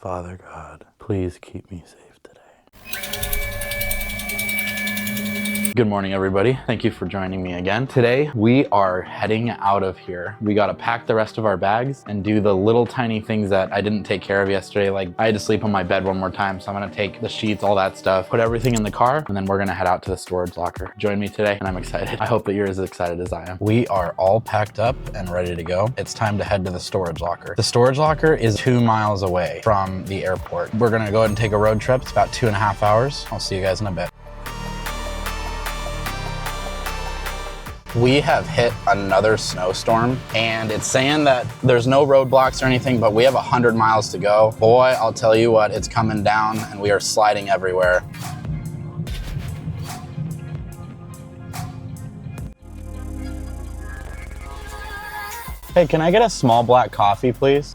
Father God, please keep me safe today. Good morning, everybody. Thank you for joining me again. Today, we are heading out of here. We gotta pack the rest of our bags and do the little tiny things that I didn't take care of yesterday. Like, I had to sleep on my bed one more time, so I'm gonna take the sheets, all that stuff, put everything in the car, and then we're gonna head out to the storage locker. Join me today, and I'm excited. I hope that you're as excited as I am. We are all packed up and ready to go. It's time to head to the storage locker. The storage locker is 2 miles away from the airport. We're gonna go ahead and take a road trip. It's about 2.5 hours. I'll see you guys in a bit. We have hit another snowstorm, and it's saying that there's no roadblocks or anything, but we have 100 miles to go. Boy, I'll tell you what, it's coming down and we are sliding everywhere. Hey, can I get a small black coffee, please?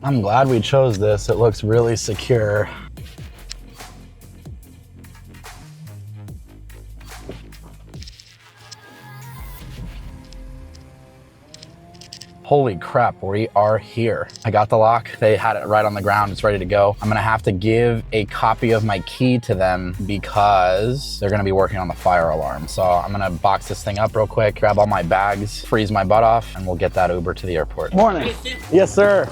I'm glad we chose this. It looks really secure. Holy crap, we are here. I got the lock. They had it right on the ground. It's ready to go. I'm gonna have to give a copy of my key to them because they're gonna be working on the fire alarm. So I'm gonna box this thing up real quick, grab all my bags, freeze my butt off, and we'll get that Uber to the airport. Morning. Yes, sir.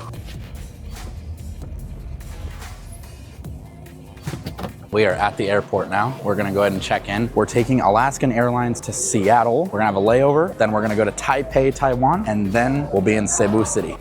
We are at the airport now. We're gonna go ahead and check in. We're taking Alaskan Airlines to Seattle. We're gonna have a layover, then we're gonna go to Taipei, Taiwan, and then we'll be in Cebu City.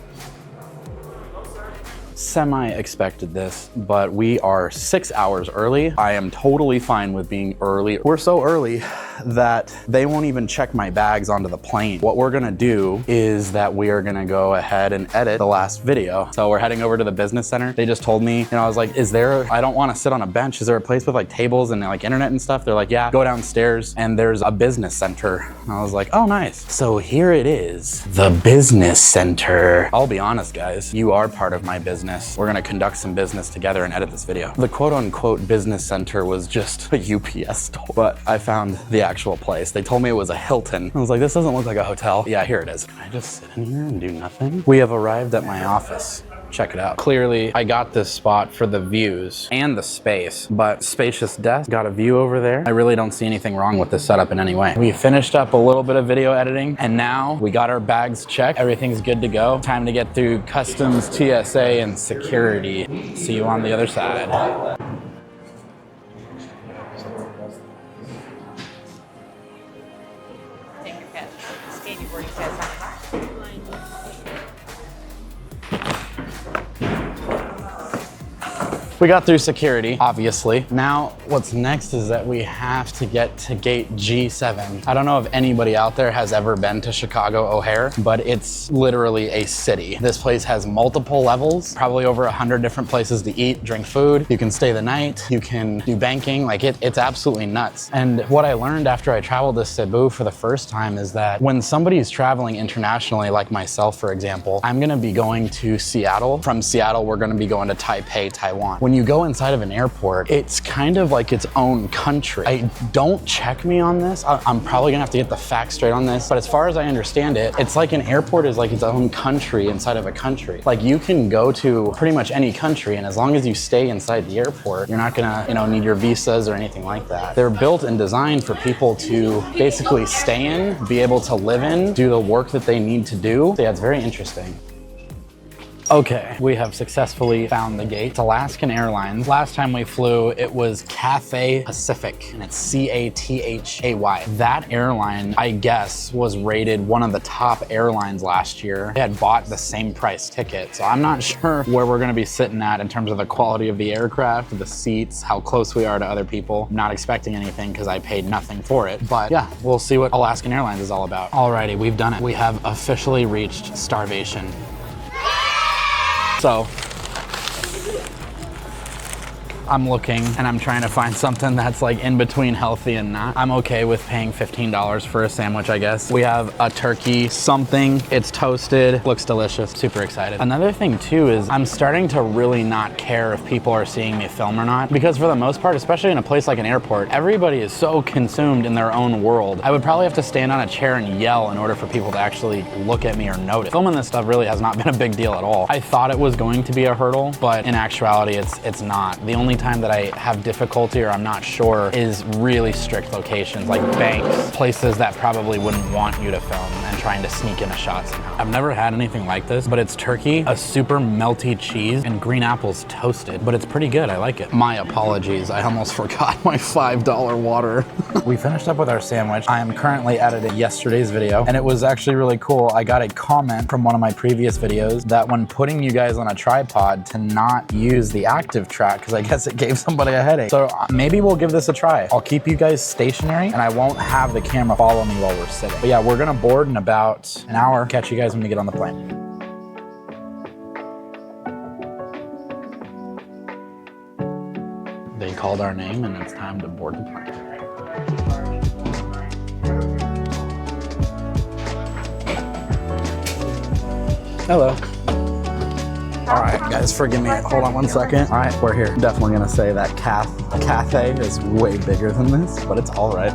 Semi-expected this, but we are 6 hours early. I am totally fine with being early. We're so early that they won't even check my bags onto the plane. What we're gonna do is that we are gonna go ahead and edit the last video. So we're heading over to the business center. They just told me, I was like, I don't wanna sit on a bench. Is there a place with like tables and like internet and stuff? They're like, yeah, go downstairs and there's a business center. And I was like, oh, nice. So here it is, the business center. I'll be honest, guys, you are part of my business. We're gonna conduct some business together and edit this video. The quote unquote business center was just a UPS store, but I found the actual place. They told me it was a Hilton. I was like, this doesn't look like a hotel. Yeah, here it is. Can I just sit in here and do nothing? We have arrived at my office. Check it out. Clearly, I got this spot for the views and the space, but spacious desk, got a view over there. I really don't see anything wrong with this setup in any way. We finished up a little bit of video editing, and now we got our bags checked. Everything's good to go. Time to get through customs, TSA, and security. See you on the other side. Take your pen. Skateboarding says We got through security, obviously. Now, what's next is that we have to get to gate G7. I don't know if anybody out there has ever been to Chicago O'Hare, but it's literally a city. This place has multiple levels, probably over 100 different places to eat, drink food. You can stay the night, you can do banking, like it's absolutely nuts. And what I learned after I traveled to Cebu for the first time is that when somebody's traveling internationally, like myself, for example, I'm gonna be going to Seattle. From Seattle, we're gonna be going to Taipei, Taiwan. When you go inside of an airport, it's kind of like its own country. Don't check me on this. I'm probably gonna have to get the facts straight on this, but as far as I understand it, it's like an airport is like its own country inside of a country. Like you can go to pretty much any country, and as long as you stay inside the airport, you're not gonna need your visas or anything like that. They're built and designed for people to basically stay in, be able to live in, do the work that they need to do. So yeah, it's very interesting. Okay, we have successfully found the gate. It's Alaskan Airlines. Last time we flew, it was Cathay Pacific, and it's C-A-T-H-A-Y. That airline, I guess, was rated one of the top airlines last year. They had bought the same price ticket, so I'm not sure where we're gonna be sitting at in terms of the quality of the aircraft, the seats, how close we are to other people. I'm not expecting anything because I paid nothing for it, but yeah, we'll see what Alaskan Airlines is all about. Alrighty, we've done it. We have officially reached starvation. So, I'm looking and I'm trying to find something that's like in between healthy and not. I'm okay with paying $15 for a sandwich, I guess. We have a turkey something. It's toasted, looks delicious, super excited. Another thing too is I'm starting to really not care if people are seeing me film or not, because for the most part, especially in a place like an airport, everybody is so consumed in their own world. I would probably have to stand on a chair and yell in order for people to actually look at me or notice. Filming this stuff really has not been a big deal at all. I thought it was going to be a hurdle, but in actuality, it's not. The only time that I have difficulty or I'm not sure is really strict locations like banks, places that probably wouldn't want you to film and trying to sneak in a shot somehow. I've never had anything like this, but it's turkey, a super melty cheese, and green apples toasted, but it's pretty good. I like it. My apologies. I almost forgot my $5 water. We finished up with our sandwich. I am currently editing yesterday's video, and it was actually really cool. I got a comment from one of my previous videos that when putting you guys on a tripod to not use the active track, because I guess it gave somebody a headache. So maybe we'll give this a try. I'll keep you guys stationary and I won't have the camera follow me while we're sitting. But yeah, we're gonna board in about an hour. Catch you guys when we get on the plane. They called our name and it's time to board the plane. Hello. All right, guys, forgive me. Hold on one second. All right, we're here. Definitely gonna say that Cathay is way bigger than this, but it's all right.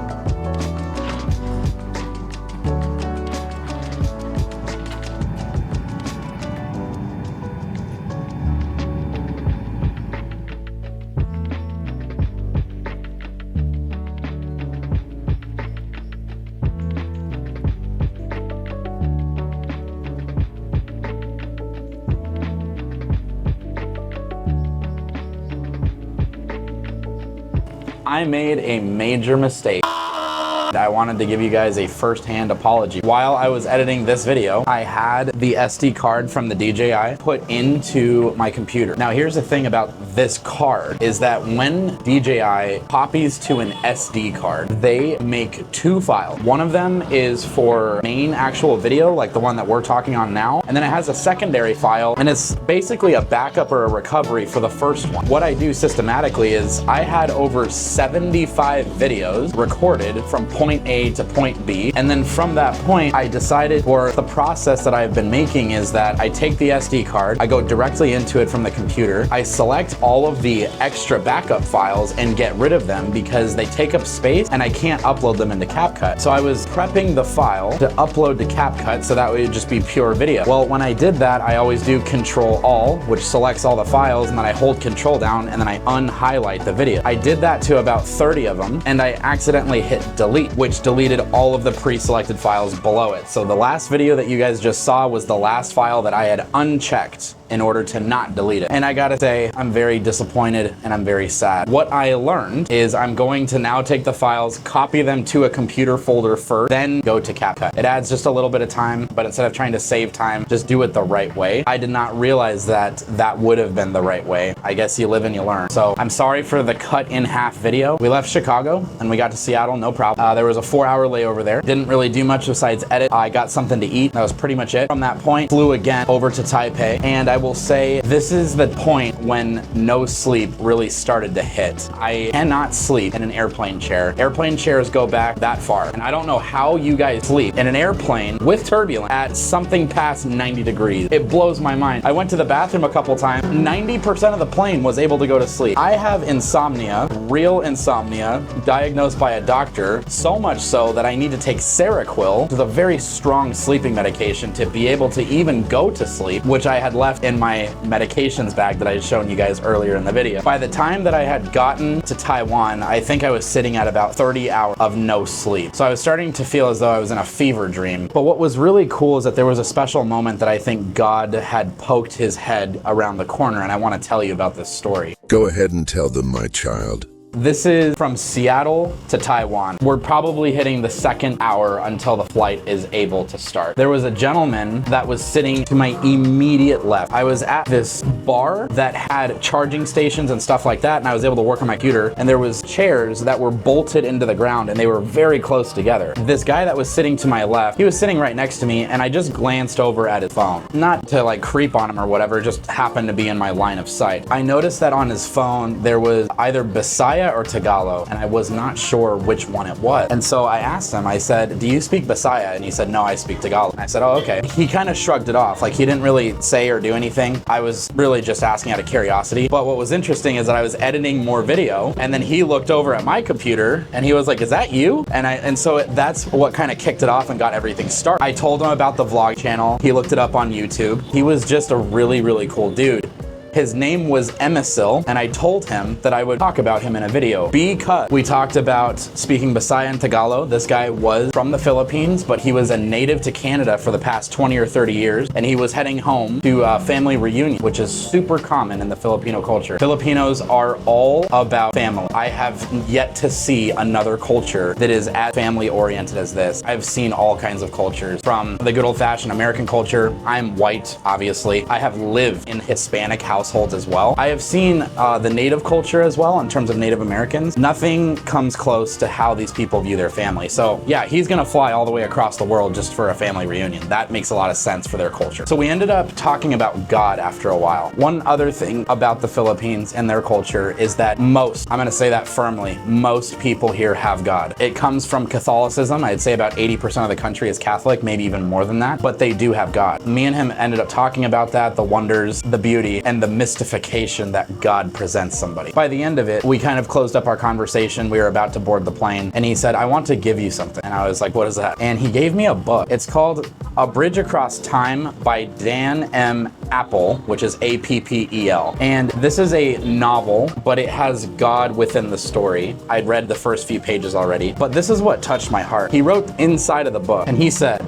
I made a major mistake. I wanted to give you guys a first-hand apology. While I was editing this video, I had the SD card from the DJI put into my computer. Now, here's the thing about this card is that when DJI copies to an SD card, they make two files. One of them is for main actual video, like the one that we're talking on now, and then it has a secondary file, and it's basically a backup or a recovery for the first one. What I do systematically is I had over 75 videos recorded from point A to point B, and then from that point I decided, or the process that I've been making is that I take the SD card, I go directly into it from the computer, I select all of the extra backup files and get rid of them because they take up space and I can't upload them into CapCut. So I was prepping the file to upload to CapCut so that way it'd just be pure video. Well, when I did that, I always do Control All, which selects all the files, and then I hold Control down and then I unhighlight the video. I did that to about 30 of them and I accidentally hit delete, which deleted all of the pre-selected files below it. So the last video that you guys just saw was the last file that I had unchecked in order to not delete it. And I gotta say, I'm very disappointed and I'm very sad. What I learned is I'm going to now take the files, copy them to a computer folder first, then go to CapCut. It adds just a little bit of time, but instead of trying to save time, just do it the right way. I did not realize that that would have been the right way. I guess you live and you learn. So I'm sorry for the cut in half video. We left Chicago and we got to Seattle, no problem. There was a 4-hour layover there. Didn't really do much besides edit. I got something to eat. That was pretty much it. From that point, flew again over to Taipei, and I will say this is the point when no sleep really started to hit. I cannot sleep in an airplane chair. Airplane chairs go back that far, and I don't know how you guys sleep in an airplane with turbulence at something past 90 degrees. It blows my mind. I went to the bathroom a couple times. 90% of the plane was able to go to sleep. I have insomnia, real insomnia, diagnosed by a doctor, so much so that I need to take Seroquel, which is a very strong sleeping medication, to be able to even go to sleep, which I had left in my medications bag that I had shown you guys earlier in the video. By the time that I had gotten to Taiwan, I think I was sitting at about 30 hours of no sleep. So I was starting to feel as though I was in a fever dream. But what was really cool is that there was a special moment that I think God had poked his head around the corner, and I want to tell you about this story. Go ahead and tell them, my child. This is from Seattle to Taiwan. We're probably hitting the second hour until the flight is able to start. There was a gentleman that was sitting to my immediate left. I was at this bar that had charging stations and stuff like that, and I was able to work on my computer, and there was chairs that were bolted into the ground, and they were very close together. This guy that was sitting to my left, he was sitting right next to me, and I just glanced over at his phone. Not to like creep on him or whatever, just happened to be in my line of sight. I noticed that on his phone, there was either Bisaya or Tagalog, and I was not sure which one it was. And so I asked him, I said, do you speak Bisaya? And he said, no, I speak Tagalog. And I said, oh, okay. He kind of shrugged it off. Like he didn't really say or do anything. I was really just asking out of curiosity. But what was interesting is that I was editing more video, and then he looked over at my computer and he was like, is that you? And so that's what kind of kicked it off and got everything started. I told him about the vlog channel. He looked it up on YouTube. He was just a really, really cool dude. His name was Emicil, and I told him that I would talk about him in a video because we talked about speaking Bisaya and Tagalog. This guy was from the Philippines, but he was a native to Canada for the past 20 or 30 years, and he was heading home to a family reunion, which is super common in the Filipino culture. Filipinos are all about family. I have yet to see another culture that is as family-oriented as this. I've seen all kinds of cultures, from the good old-fashioned American culture. I'm white, obviously. I have lived in Hispanic households as well. I have seen the Native culture as well in terms of Native Americans. Nothing comes close to how these people view their family. So yeah, he's gonna fly all the way across the world just for a family reunion. That makes a lot of sense for their culture. So we ended up talking about God after a while. One other thing about the Philippines and their culture is that most, I'm gonna say that firmly, most people here have God. It comes from Catholicism. I'd say about 80% of the country is Catholic, maybe even more than that, but they do have God. Me and him ended up talking about that, the wonders, the beauty, and the mystification that God presents somebody. By the end of it, we kind of closed up our conversation. We were about to board the plane, and he said, I want to give you something. And I was like, what is that? And he gave me a book. It's called A Bridge Across Time by Dan M. Apple, which is Appel. And this is a novel, but it has God within the story. I'd read the first few pages already, but this is what touched my heart. He wrote inside of the book, and he said,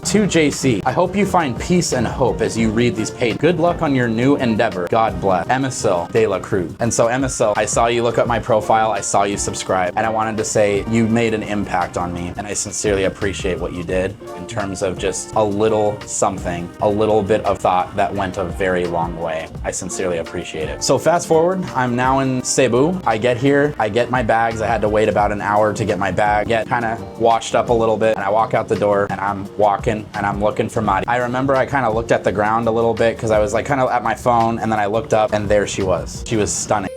to JC, I hope you find peace and hope as you read these pages. Good luck on your new endeavor. God bless. Emicil de la Cruz. And so Emicil, I saw you look up my profile, I saw you subscribe, and I wanted to say you made an impact on me, and I sincerely appreciate what you did in terms of just a little something, a little bit of thought that went a very long way. I sincerely appreciate it. So fast forward, I'm now in Cebu. I get here, I get my bags. I had to wait about an hour to get my bag, get kind of washed up a little bit, and I walk out the door and I'm walking and I'm looking for Mari. I remember I kind of looked at the ground a little bit because I was like kind of at my phone, and then I looked up and there she was. She was stunning.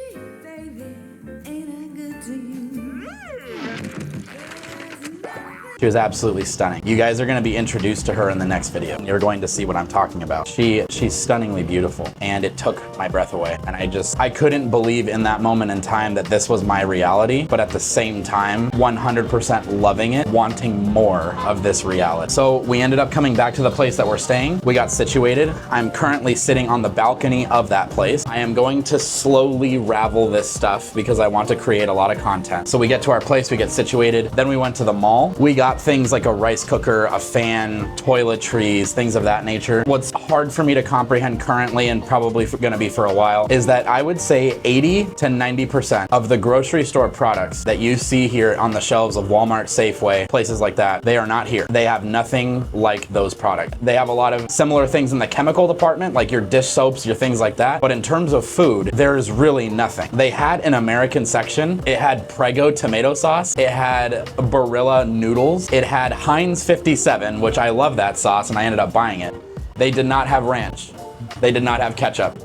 She was absolutely stunning. You guys are going to be introduced to her in the next video. You're going to see what I'm talking about. She's stunningly beautiful, and it took my breath away. And I couldn't believe in that moment in time that this was my reality, but at the same time, 100% loving it, wanting more of this reality. So we ended up coming back to the place that we're staying. We got situated. I'm currently sitting on the balcony of that place. I am going to slowly ravel this stuff because I want to create a lot of content. So we get to our place, we get situated. Then we went to the mall. We got things like a rice cooker, a fan, toiletries, things of that nature. What's hard for me to comprehend currently, and probably gonna be for a while, is that I would say 80 to 90% of the grocery store products that you see here on the shelves of Walmart, Safeway, places like that, they are not here. They have nothing like those products. They have a lot of similar things in the chemical department, like your dish soaps, your things like that. But in terms of food, there's really nothing. They had an American section. It had Prego tomato sauce. It had Barilla noodles. It had Heinz 57, which I love that sauce, and I ended up buying it. They did not have ranch. They did not have ketchup.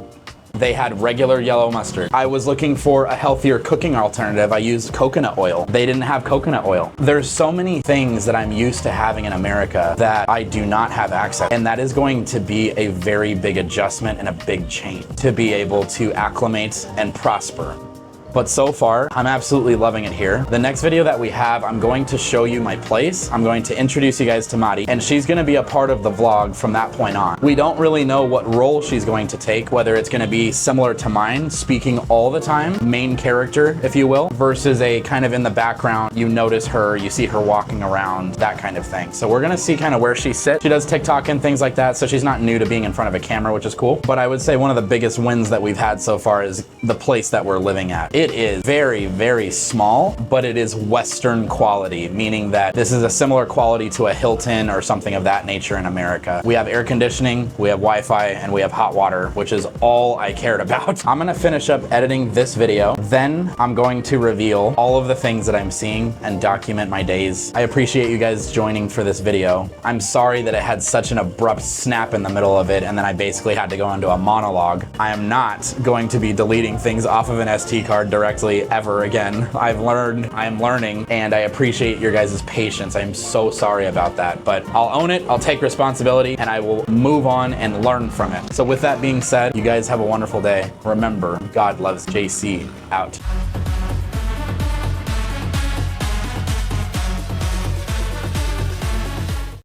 They had regular yellow mustard. I was looking for a healthier cooking alternative. I used coconut oil. They didn't have coconut oil. There's so many things that I'm used to having in America that I do not have access. And that is going to be a very big adjustment and a big change to be able to acclimate and prosper. But so far, I'm absolutely loving it here. The next video that we have, I'm going to show you my place. I'm going to introduce you guys to Mari, and she's gonna be a part of the vlog from that point on. We don't really know what role she's going to take, whether it's gonna be similar to mine, speaking all the time, main character, if you will, versus a kind of in the background, you notice her, you see her walking around, that kind of thing. So we're gonna see kind of where she sits. She does TikTok and things like that, so she's not new to being in front of a camera, which is cool. But I would say one of the biggest wins that we've had so far is the place that we're living at. it is very, very small, but it is Western quality, meaning that this is a similar quality to a Hilton or something of that nature in America. We have air conditioning, we have Wi-Fi, and we have hot water, which is all I cared about. I'm gonna finish up editing this video, then I'm going to reveal all of the things that I'm seeing and document my days. I appreciate you guys joining for this video. I'm sorry that it had such an abrupt snap in the middle of it and then I basically had to go into a monologue. I am not going to be deleting things off of an SD card directly ever again. I am learning, and I appreciate your guys' patience. I'm so sorry about that, but I'll own it, I'll take responsibility, and I will move on and learn from it. So with that being said, you guys have a wonderful day. Remember, God loves JC. Out.